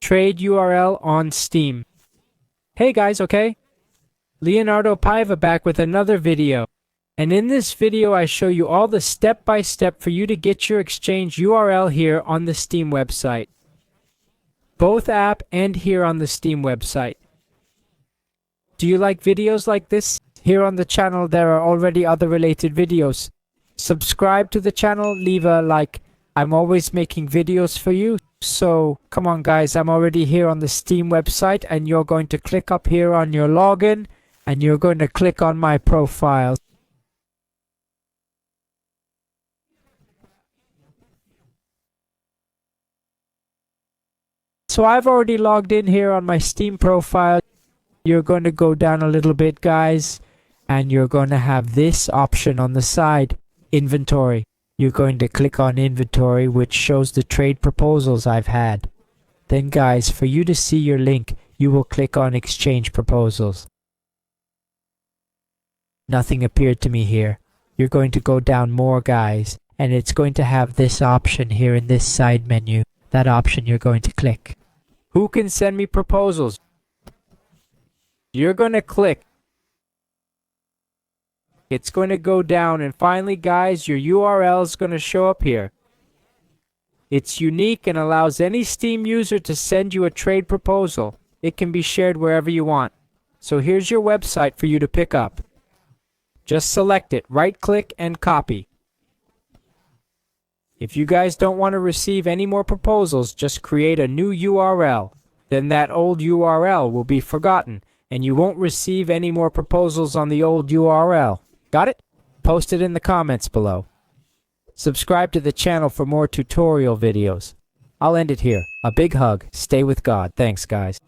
trade URL on Steam. Hey guys, okay? Leonardo Paiva back with another video. And in this video I show you all the step-by-step for you to get your exchange URL here on the Steam website. Both app and here on the Steam website. Do you like videos like this? Here on the channel there are already other related videos. Subscribe to the channel, leave a like. I'm always making videos for you. So come on guys, I'm already here on the Steam website and you're going to click up here on your login and you're going to click on my profile. So I've already logged in here on my Steam profile. You're going to go down a little bit guys and you're going to have this option on the side, inventory. You're going to click on inventory, which shows the trade proposals I've had. Then guys, for you to see your link, you will click on exchange proposals. Nothing appeared to me here. You're going to go down more guys and it's going to have this option here in this side menu. That option you're going to click. Who can send me proposals? You're going to click. It's going to go down and finally guys, your URL is going to show up here. It's unique and allows any Steam user to send you a trade proposal. It can be shared wherever you want. So here's your website for you to pick up. Just select it, right click and copy. If you guys don't want to receive any more proposals, just create a new URL. Then that old URL will be forgotten and you won't receive any more proposals on the old URL. Got it? Post it in the comments below. Subscribe to the channel for more tutorial videos. I'll end it here. A big hug. Stay with God. Thanks guys.